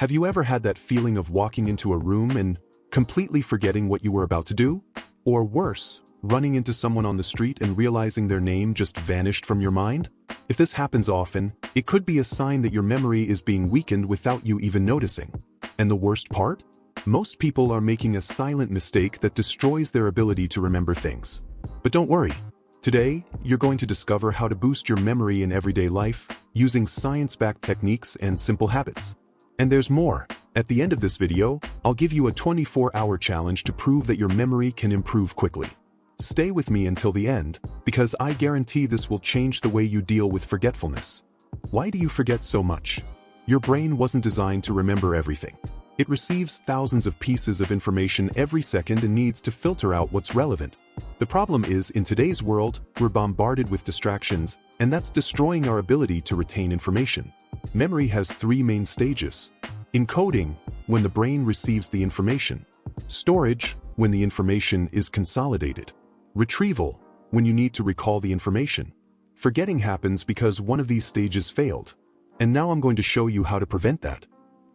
Have you ever had that feeling of walking into a room and completely forgetting what you were about to do? Or worse, running into someone on the street and realizing their name just vanished from your mind? If this happens often, it could be a sign that your memory is being weakened without you even noticing. And the worst part? Most people are making a silent mistake that destroys their ability to remember things. But don't worry. Today, you're going to discover how to boost your memory in everyday life using science-backed techniques and simple habits. And there's more. At the end of this video, I'll give you a 24-hour challenge to prove that your memory can improve quickly. Stay with me until the end, because I guarantee this will change the way you deal with forgetfulness. Why do you forget so much? Your brain wasn't designed to remember everything. It receives thousands of pieces of information every second and needs to filter out what's relevant. The problem is, in today's world, we're bombarded with distractions, and that's destroying our ability to retain information. Memory has three main stages. Encoding, when the brain receives the information. Storage, when the information is consolidated. Retrieval, when you need to recall the information. Forgetting happens because one of these stages failed. And now I'm going to show you how to prevent that.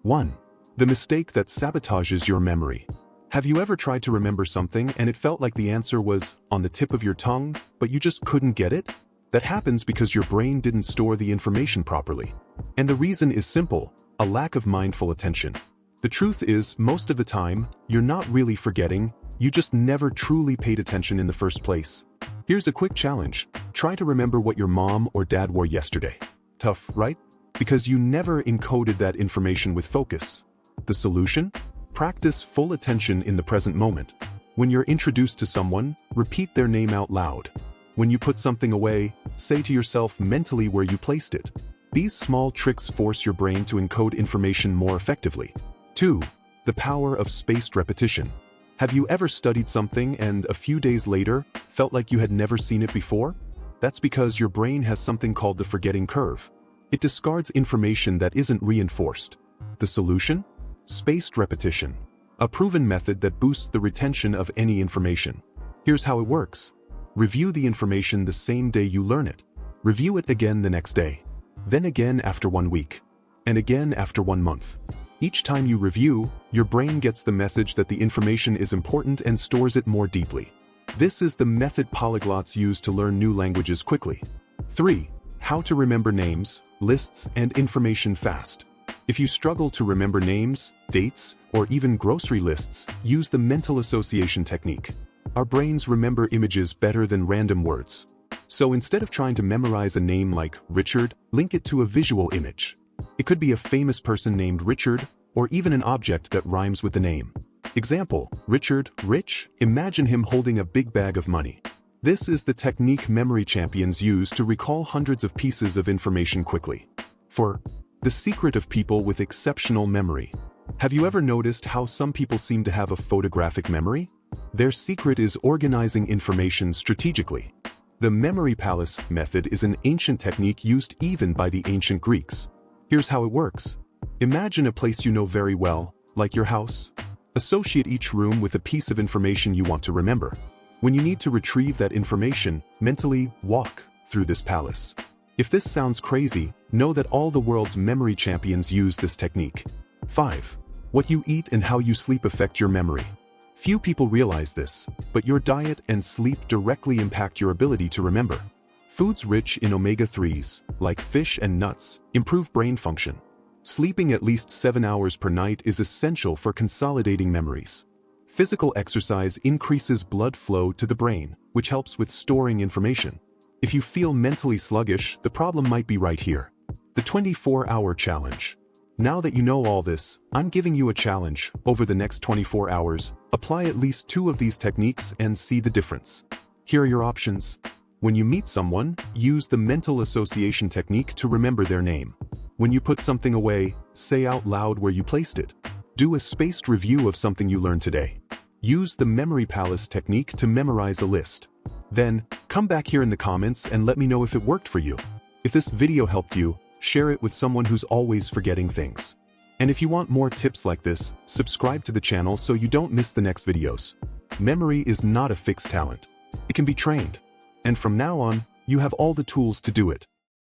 1. The mistake that sabotages your memory. Have you ever tried to remember something and it felt like the answer was on the tip of your tongue, but you just couldn't get it? That happens because your brain didn't store the information properly. And the reason is simple: a lack of mindful attention. The truth is, most of the time, you're not really forgetting, you just never truly paid attention in the first place. Here's a quick challenge. Try to remember what your mom or dad wore yesterday. Tough, right? Because you never encoded that information with focus. The solution? Practice full attention in the present moment. When you're introduced to someone, repeat their name out loud. When you put something away, say to yourself mentally where you placed it. These small tricks force your brain to encode information more effectively. 2. The power of spaced repetition. Have you ever studied something and a few days later felt like you had never seen it before? That's because your brain has something called the forgetting curve. It discards information that isn't reinforced. The solution? Spaced repetition. A proven method that boosts the retention of any information. Here's how it works. Review the information the same day you learn it. Review it again the next day. Then again after 1 week. And again after 1 month. Each time you review, your brain gets the message that the information is important and stores it more deeply. This is the method polyglots use to learn new languages quickly. 3. How to remember names, lists, and information fast. If you struggle to remember names, dates, or even grocery lists, use the mental association technique. Our brains remember images better than random words. So instead of trying to memorize a name like Richard, link it to a visual image. It could be a famous person named Richard, or even an object that rhymes with the name. Example: Richard, rich, imagine him holding a big bag of money. This is the technique memory champions use to recall hundreds of pieces of information quickly. 4. The secret of people with exceptional memory. Have you ever noticed how some people seem to have a photographic memory? Their secret is organizing information strategically. The memory palace method is an ancient technique used even by the ancient Greeks. Here's how it works. Imagine a place you know very well, like your house. Associate each room with a piece of information you want to remember. When you need to retrieve that information, mentally walk through this palace. If this sounds crazy, know that all the world's memory champions use this technique. 5. What you eat and how you sleep affect your memory. Few people realize this, but your diet and sleep directly impact your ability to remember. Foods rich in omega-3s, like fish and nuts, improve brain function. Sleeping at least 7 hours per night is essential for consolidating memories. Physical exercise increases blood flow to the brain, which helps with storing information. If you feel mentally sluggish, the problem might be right here. The 24-hour challenge. Now that you know all this, I'm giving you a challenge. Over the next 24 hours, apply at least 2 of these techniques and see the difference. Here are your options. When you meet someone, use the mental association technique to remember their name. When you put something away, say out loud where you placed it. Do a spaced review of something you learned today. Use the memory palace technique to memorize a list. Then, come back here in the comments and let me know if it worked for you. If this video helped you, share it with someone who's always forgetting things. And if you want more tips like this, subscribe to the channel so you don't miss the next videos. Memory is not a fixed talent. It can be trained. And from now on, you have all the tools to do it.